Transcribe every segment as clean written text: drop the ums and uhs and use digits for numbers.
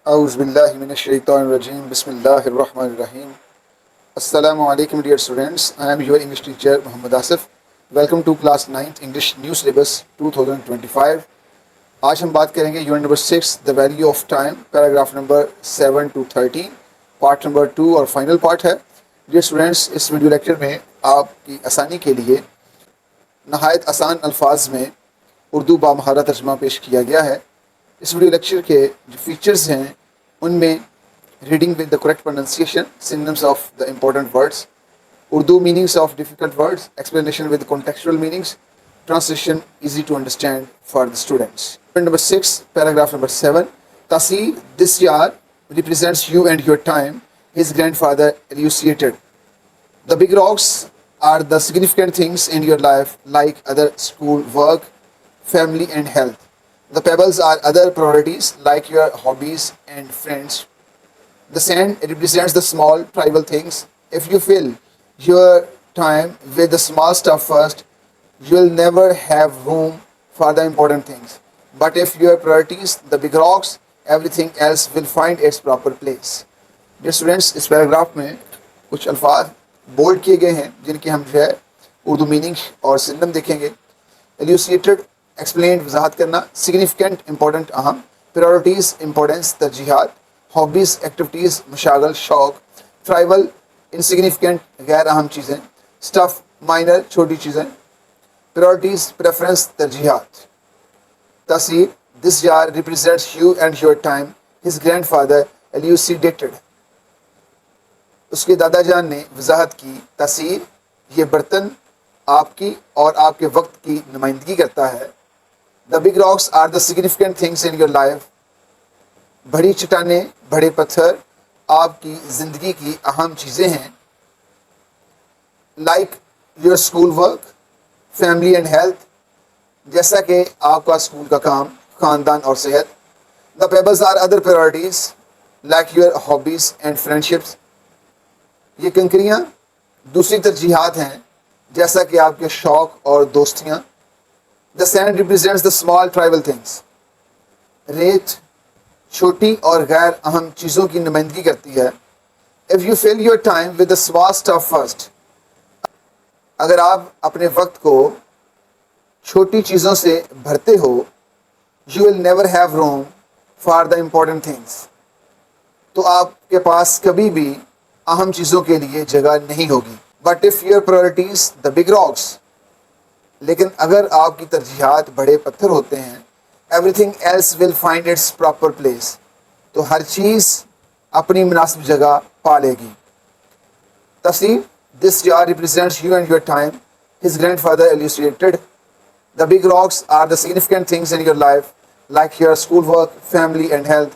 Auzubillahiminash-shaytanir-rajim. Bismillahir-rahmanir-rahim. Assalamu alaikum dear students. I am your English teacher Muhammad Asif. Welcome to class 9th English New Syllabus 2025. आज हम बात करेंगे unit number 6 the value of time paragraph number 7 to 13 part number 2 और final part है। Dear students, इस video lecture में आपकी आसानी के लिए नहायत आसान अल्फाज में उर्दू बामहारा तर्जमा पेश किया गया है। इस वीडियो लेक्चर के जो फीचर्स हैं उनमें reading with the correct pronunciation, synonyms of the important words, Urdu meanings of difficult words, explanation with contextual meanings, translation easy to understand for the students. Point number 6, paragraph number 7. Tasir, this year represents you and your time, his grandfather elucidated. The big rocks are the significant things in your life, like other school, work, family, and health. The pebbles are other priorities, like your hobbies and friends. The sand represents the small, trivial things. If you fill your time with the small stuff first, you will never have room for the important things. But if your priorities, the big rocks, everything else will find its proper place. Dear students, इस paragraph में कुछ अल्फाज bold किए गए हैं जिनकी हम जो है उर्दू मीनिंग और सिनोनिम देखेंगे। एल्यूसिएटेड, एक्सप्लेन, वजाहत करना, सिग्निफिकेंट, इंपॉर्टेंट, अहम, प्रायोरिटीज़, इंपॉर्टेंस, तरजीहात, हॉबीज़, एक्टिविटीज़, मशागल, शौक, ट्राइवल, इनसिग्निफिकेंट, गैर अहम चीज़ें, स्टफ़, माइनर, छोटी चीज़ें, priorities, preference, तरजीहात। तसीर, this jar represents you and your time, his grandfather elucidated. उसके दादा जान ने वजाहत की, तसीर ये बर्तन आपकी और आपके वक्त की नुमाइंदगी करता है। The big rocks are the significant things in your life. बड़ी चट्टानें, बड़े पत्थर आपकी ज़िंदगी की अहम चीज़ें हैं। Like your school work, family and health, जैसा कि आपका स्कूल का काम, ख़ानदान और सेहत। The pebbles are other priorities, like your hobbies and friendships. ये कंकरियाँ दूसरी तरजीहात हैं, जैसा कि आपके शौक़ और दोस्तियाँ। The sand represents the small trivial things. रेत छोटी और गैर अहम चीज़ों की नुमाइंदगी करती है। If you fill your time with the small stuff first, अगर आप अपने वक्त को छोटी चीज़ों से भरते हो, you will never have room for the important things, तो आपके पास कभी भी अहम चीज़ों के लिए जगह नहीं होगी। But if your priorities the big rocks, लेकिन अगर आपकी तरजीहात बड़े पत्थर होते हैं, everything else will find its proper place, तो हर चीज़ अपनी मुनासिब जगह पा लेगी। तफसीर, this jar represents you and your time, his grandfather elucidated. The big rocks are the significant things in your life, like your schoolwork, family, and health.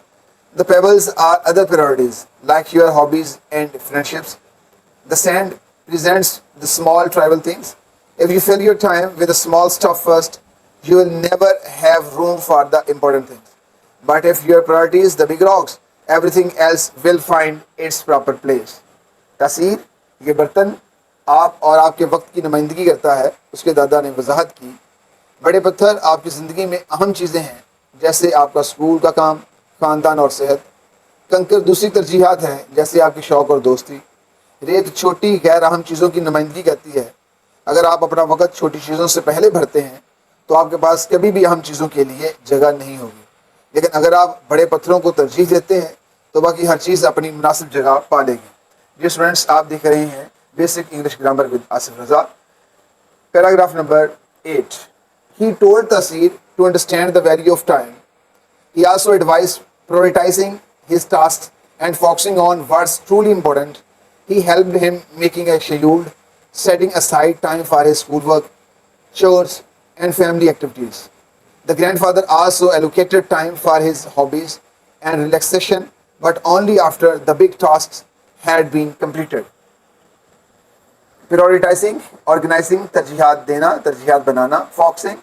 The pebbles are other priorities, like your hobbies and friendships. The sand presents the small trivial things. If you fill your time with the small stuff first, you will never have room for the important things. But if your priority is the big rocks, everything else will find its proper place. तस्वीर, ये बर्तन आप और आपके वक्त की नुमाइंदगी करता है। उसके दादा ने वजाहत की, बड़े पत्थर आपकी ज़िंदगी में अहम चीज़ें हैं, जैसे आपका स्कूल का काम, ख़ानदान और सेहत। कंकर दूसरी तरजीहात हैं, जैसे आपके शौक़ और दोस्ती। रेत छोटी गैर अहम चीज़ों की नुमाइंदगी करती है। अगर आप अपना वक्त छोटी चीज़ों से पहले भरते हैं, तो आपके पास कभी भी अहम चीज़ों के लिए जगह नहीं होगी। लेकिन अगर आप बड़े पत्थरों को तरजीह देते हैं, तो बाकी हर चीज़ अपनी मुनासिब जगह पा लेगी। जी स्टूडेंट्स, आप देख रहे हैं basic English grammar with Asif Raza. Paragraph number 8. He told Tasir to understand the value of time. He also advised prioritizing his tasks and focusing on what's truly important. He helped him making a schedule, setting aside time for his schoolwork, chores, and family activities. The grandfather also allocated time for his hobbies and relaxation, but only after the big tasks had been completed. Prioritising, organising, तरजीहात देना, तरजीहात बनाना, focusing,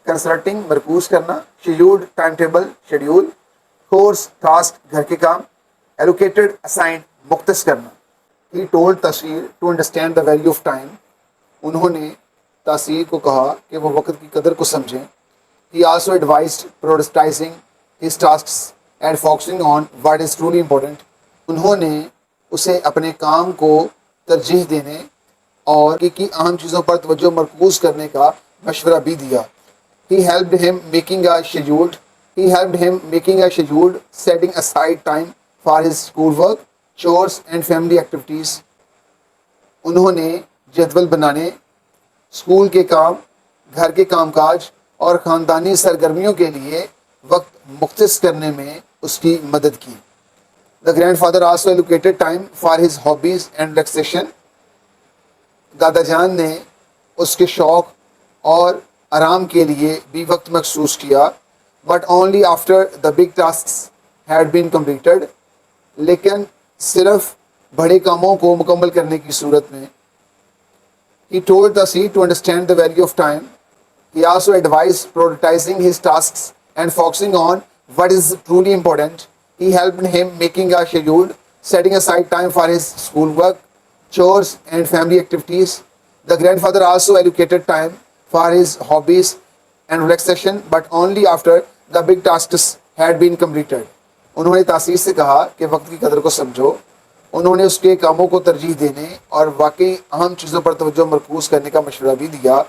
consulting, मरकूज करना, scheduled, time table, schedule, course, task, घर के काम, allocated, assigned, मुख्तस करना। ही टोल्ड तसीर to understand the value of time, उन्होंने तासीर को कहा कि वो वक्त की कदर को समझें। ही also advised prioritising his tasks, and focusing on what is truly important. उन्होंने उसे अपने काम को तरजीह देने और की अहम चीज़ों पर तवज्जो मरकूज करने का मशवरा भी दिया. He helped him making a schedule, setting aside time for his schoolwork, chores and family activities. उन्होंने जदवल बनाने, स्कूल के काम, घर के कामकाज और ख़ानदानी सरगर्मियों के लिए वक्त मुख्तस करने में उसकी मदद की. The grandfather also allocated time for his hobbies and relaxation. दादा जान ने उसके शौक़ और आराम के लिए भी वक्त मखसूस किया, but only after the big tasks had been completed. लेकिन सिर्फ बड़े कामों को मुकम्मल करने की सूरत में. He told Taseer to understand the value of time. He also advised prioritizing his tasks and focusing on what is truly important. He helped him making a schedule, setting aside time for his schoolwork, chores and family activities. The grandfather also allocated time for his hobbies and relaxation, but only after the big tasks had been completed. उन्होंने तासीर से कहा कि वक्त की कदर को समझो. उन्होंने उसके कामों को तरजीह देने और वाकई अहम चीज़ों पर तवज्जो मरकूज करने का मशवरा भी दिया.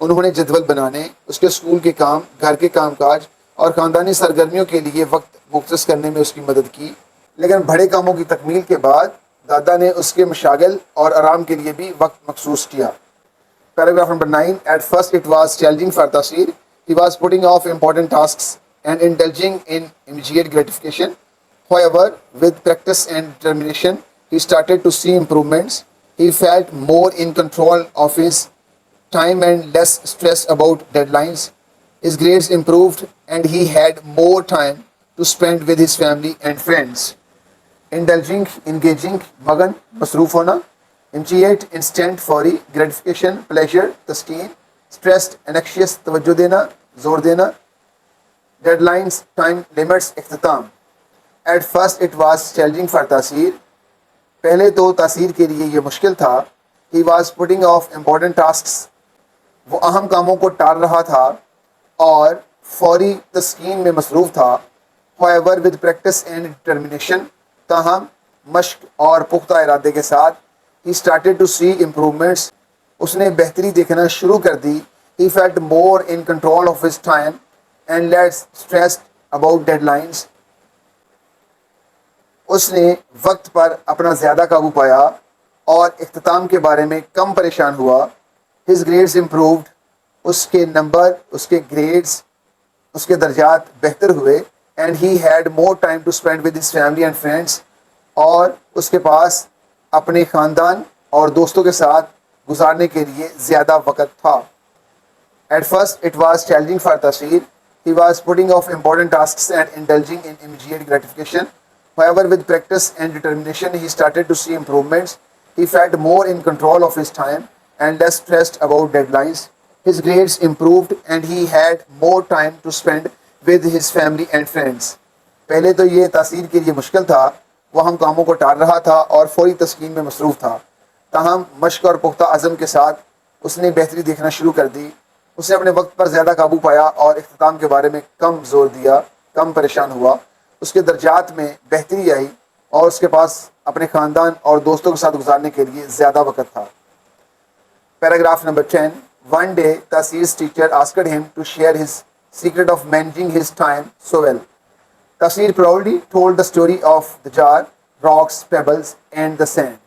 उन्होंने जदवल बनाने, उसके स्कूल के काम, घर के कामकाज और ख़ानदानी सरगर्मियों के लिए वक्त मुख्तस करने में उसकी मदद की. लेकिन बड़े कामों की तकमील के बाद दादा ने उसके मशागिल और आराम के लिए भी वक्त मखसूस किया. Paragraph number 9. At first it was challenging for Taseer. He was putting off important tasks and indulging in immediate gratification. However, with practice and determination, he started to see improvements. He felt more in control of his time and less stress about deadlines. His grades improved and he had more time to spend with his family and friends. Indulging, engaging, magan, masroof hona. Immediate, instant, faury, gratification, pleasure, taskin. Stressed, anxious, तवज्जो देना, जोर देना. Deadlines, time limits, इख्तिताम. At first it was challenging for Taseer. पहले तो तासीर के लिए ये मुश्किल था. He was putting off important tasks. वो अहम कामों को टाल रहा था और फौरी तस्कीन में मसरूफ़ था. However, with practice and determination, ताहम मश्क और पुख्ता इरादे के साथ, he started to see improvements. उसने बेहतरी देखना शुरू कर दी. He felt more in control of his time and less stressed about deadlines. उसने वक्त पर अपना ज़्यादा काबू पाया और इख्तिताम के बारे में कम परेशान हुआ. His grades improved. उसके नंबर, उसके ग्रेड्स, उसके दर्जात बेहतर हुए. And he had more time to spend with his family and friends. और उसके पास अपने ख़ानदान और दोस्तों के साथ गुजारने के लिए ज़्यादा वक़्त था. At first it was challenging for Taseer. He was putting off important tasks and indulging in immediate gratification. However, with practice and determination, he started to see improvements. He felt more in control of his time and less stressed about deadlines. His grades improved and he had more time to spend with his family and friends. पहले तो ये तासीर के लिए मुश्किल था. वह हम कामों को टाल रहा था और फौरी तस्कीन में मसरूफ़ था. ताहम मश्क और पुख्ता अज़म के साथ उसने बेहतरी देखना शुरू कर दी. उसने अपने वक्त पर ज़्यादा काबू पाया और इख्तिताम के बारे में कम जोर दिया, कम परेशान हुआ. उसके दर्जात में बेहतरी आई और उसके पास अपने ख़ानदान और दोस्तों के साथ गुजारने के लिए ज़्यादा वक़्त था. Paragraph number 10. One day, Taseer's teacher asked him to share his secret of managing his time so well. Taseer proudly told the story of the jar, rocks, pebbles and the sand.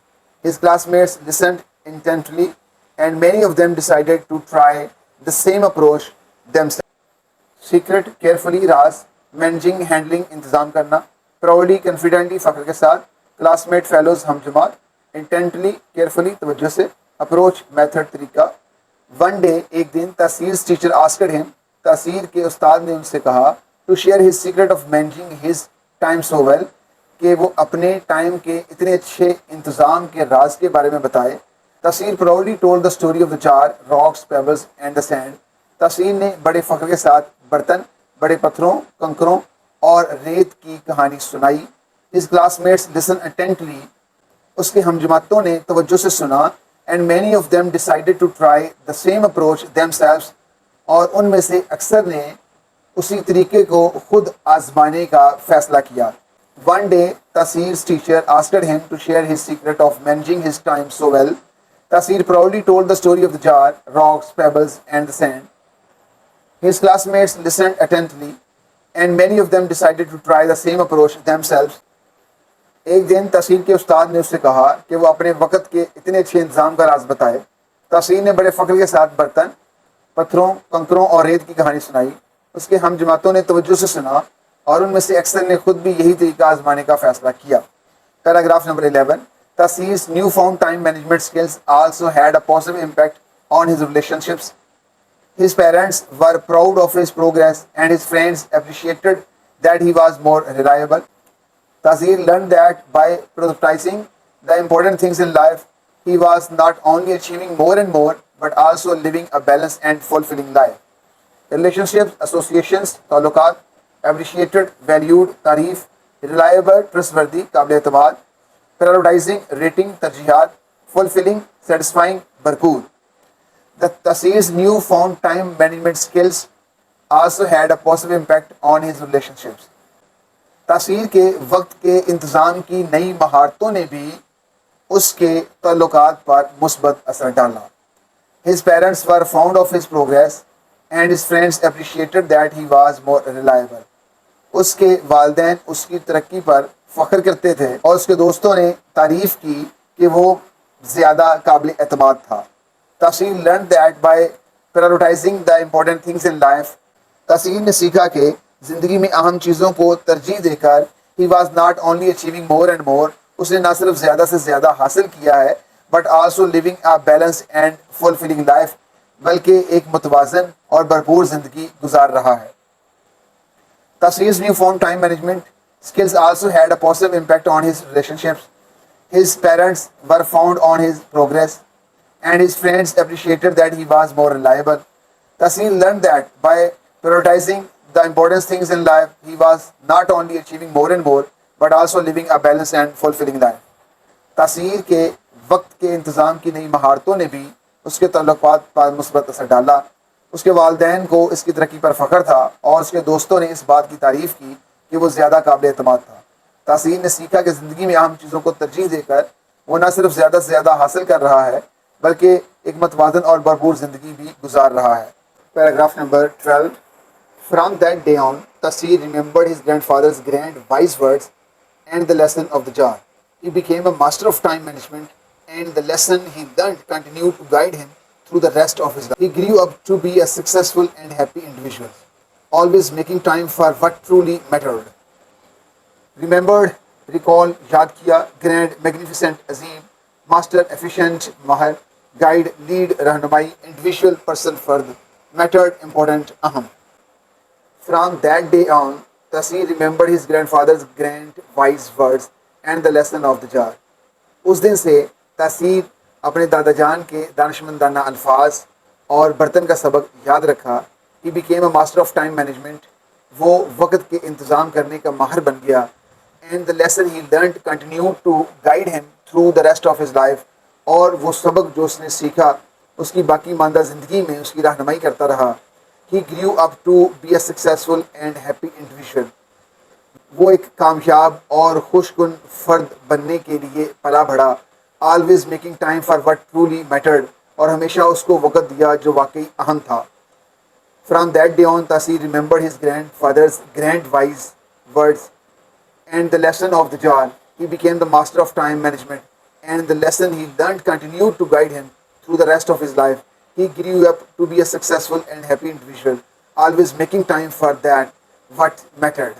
His classmates listened intently and many of them decided to try the same approach themselves. Secret, carefully, Raj, managing, handling, इंतज़ाम करना. Proudly, confidently, फ़ख्र के साथ. Classmate, fellows, हम जमात. Intently, carefully, तवज्जो से. Approach, method, तरीका. One day, एक दिन, तासीर टीचर आस्क्ड हिम, तासीर के उस्ताद ने उनसे कहा, to share his secret of managing his time so well, कि वो अपने टाइम के इतने अच्छे इंतज़ाम के राज के बारे में बताए. Taseer proudly told the story of the jar, rocks, pebbles and the sand. Taseer ने बड़े फ़ख्र के साथ बर्तन, बड़े पत्थरों, कंकरों और रेत की कहानी सुनाई. हिज क्लासमेट्स लिसन अटेंटली, उसके हमजमातों ने तवज्जो से सुना. And many of them decided to try the same approach themselves, और उनमें से अक्सर ने उसी तरीके को खुद आजमाने का फैसला किया. One day, Tasir's teacher asked him to share his secret of managing his time so well. Tasir proudly told the story of the jar, rocks, pebbles, and the sand. His classmates listened attentively, and many of them decided to try the same approach themselves. एक दिन तसीर के उस्ताद ने उससे कहा कि वो अपने वक़्त के इतने अच्छे इंतज़ाम का राज बताए. तसीर ने बड़े फ़ख्र के साथ बर्तन, पत्थरों, कंकरों और रेत की कहानी सुनाई. उसके हम जमातों ने तवज्जो से सुना और उनमें से अक्सर ने खुद भी यही तरीका आजमाने का फैसला किया. Paragraph number 11. Tasir's newfound time management skills also had a positive impact on his relationships. His parents were proud of his progress and his friends appreciated that he was more reliable. Tasir learned that by prioritizing the important things in life, he was not only achieving more and more but also living a balanced and fulfilling life. Relationships, associations, ताल्लुकात, appreciated, valued, तारीफ, reliable, trustworthy, काबिल एतमाद, prioritizing, rating, तरजीहात, fulfilling, satisfying, भरपूर. The Tasir's newfound time management skills also had a positive impact on his relationships. तासीर के वक्त के इंतज़ाम की नई महारतों ने भी उसके ताल्लुकात पर मुस्बत असर डाला. His parents were fond of his progress and his friends appreciated that he was more reliable. उसके वालिदैन उसकी तरक्की पर फ़ख्र करते थे और उसके दोस्तों ने तारीफ़ की कि वो ज़्यादा काबिल एतमाद था. तासीर learned that by prioritizing the important things in life, तासीर ने सीखा कि ज़िंदगी में अहम चीज़ों को तरजीह देकर he was not only achieving more and more, उसने ना सिर्फ ज़्यादा से ज़्यादा हासिल किया है but also living a balanced and fulfilling life, बल्कि एक मुतवाज़न और भरपूर ज़िंदगी गुजार रहा है. Tasir's newfound time management skills also had a positive impact on his relationships. His parents were fond on his progress and his friends appreciated that he was more reliable. Tasir learned that by prioritizing the important things in life, he was not only achieving more and more but also living a balanced and fulfilling life. तासीर के वक्त के इंतज़ाम की नई महारतों ने भी उसके ताल्लुकात पर मुस्बत असर डाला. उसके वालिदैन को इसकी तरक्की पर फ़ख्र था और उसके दोस्तों ने इस बात की तारीफ़ की कि वो ज़्यादा काबिल एतमाद था. तासीर ने सीखा कि ज़िंदगी में अहम चीज़ों को तरजीह देकर वो न सिर्फ ज़्यादा से ज़्यादा हासिल कर रहा है बल्कि एक मतवाज़न और भरपूर ज़िंदगी भी गुजार रहा है. Paragraph number 12. From that day on, Tasir remembered his grandfather's grand wise words and the lesson of the jar. He became a master of time management, and the lesson he learned continued to guide him through the rest of his life. He grew up to be a successful and happy individual, always making time for what truly mattered. Remembered, recall, याद किया, grand, magnificent, अजीम, master, efficient, माहिर, guide, lead, रहनुमाई, individual, person, फर्द, mattered, important, अहम. From that day on, Tasir remembered his grandfather's grand wise words and the lesson of the jar. उस दिन से तासीर अपने दादा जान के दानिशमंदाना अल्फाज और बर्तन का सबक याद रखा. He became a master of time management. वो वक़्त के इंतज़ाम करने का माहिर बन गया. And the lesson he learned continued to guide him through the rest of his life. और वो सबक जो उसने सीखा उसकी बाकी मानदा ज़िंदगी में उसकी रहनुमाई करता रहा. He grew up to be a successful and happy individual. वो एक कामयाब और खुशगुन फ़र्द बनने के लिए पला बढ़ा. Always making time for what truly mattered. और हमेशा उसको वक़्त दिया जो वाकई अहम था. From that day on, Tasir remembered his grandfather's grand wise words and the lesson of the jar. He became the master of time management, and the lesson he learned continued to guide him through the rest of his life. He grew up to be a successful and happy individual, always making time for that what mattered.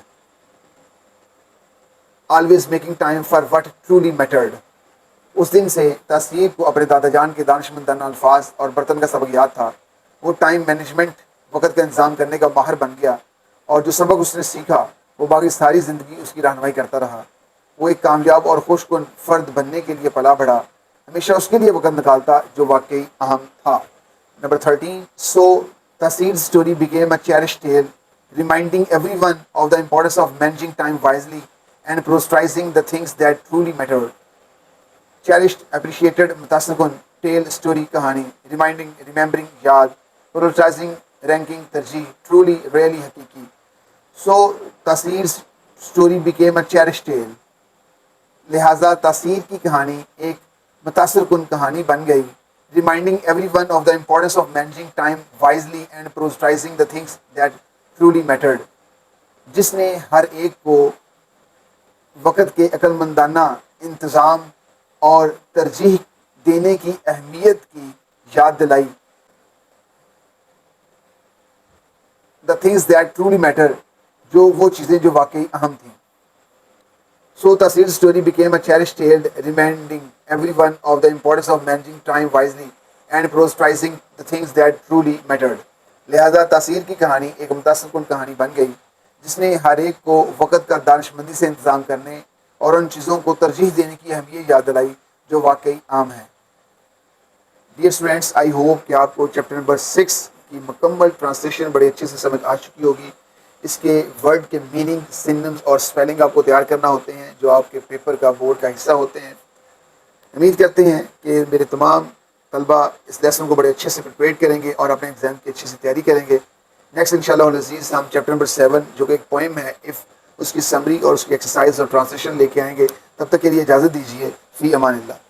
Always making time for what truly mattered. उस दिन से तासीर को अपने दादा जान के दानिशमंदाना अल्फाज और बर्तन का सबक याद था. वो टाइम मैनेजमेंट, वक़्त का इंतज़ाम करने का माहिर बन गया और जो सबक उसने सीखा वो बाकी सारी ज़िंदगी उसकी रहनुमाई करता रहा. वो एक कामयाब और खुशगुन फ़र्द बनने के लिए पला बढ़ा. हमेशा उसके लिए वक़्त निकालता जो वाकई अहम था. Number 13. So Tasir's story became a cherished tale, reminding everyone of the importance of managing time wisely and prioritizing the things that truly mattered. Cherished, appreciated, mutasakun, tale, story, kahani, reminding, remembering, yaad, prioritizing, ranking, तरजीह, truly, really, हकीकी। So Taseer story became a cherish tale, लिहाजा तासीर की कहानी एक मुतासिर कुन कहानी बन गई। Reminding everyone of the importance of managing time wisely and prioritizing the things that truly mattered, जिसने हर एक को वक़्त के अक्लमंदाना इंतज़ाम और तरजीह देने की अहमियत की याद दिलाई। The things that truly matter, जो वो चीज़ें जो वाकई अहम थीं। So Taseer story became a cherish tale, reminding everyone of the importance of managing time wisely and prioritizing the things that truly mattered. लिहाजा तासीर की कहानी एक मुतासिर कुन कहानी बन गई, जिसने हर एक को वक़्त का दानिशमंदी से इंतज़ाम करने और उन चीज़ों को तरजीह देने की अहमियत याद दिलाई जो वाकई आम है। डियर स्टूडेंट्स, आई होप कि आपको चैप्टर नंबर 6 की मुकम्मल ट्रांसलेशन बड़े अच्छे से समझ आ चुकी होगी। इसके वर्ड के मीनिंग, सिनोनिम्स और स्पेलिंग आपको तैयार करना होते हैं, जो आपके पेपर का बोर्ड का हिस्सा होते हैं। उम्मीद करते हैं कि मेरे तमाम तलबा इस लेसन को बड़े अच्छे से प्रिपेयर करेंगे और अपने एग्ज़ाम की अच्छी से तैयारी करेंगे। नेक्स्ट इंशाअल्लाह अज़ीज़ हम चैप्टर नंबर 7 जो कि एक पोएम है, इफ़, उसकी समरी और उसकी एक्सरसाइज और ट्रांसलेशन लेके आएंगे। तब तक के लिए इजाज़त दीजिए। फ़ी अमानिल्लाह।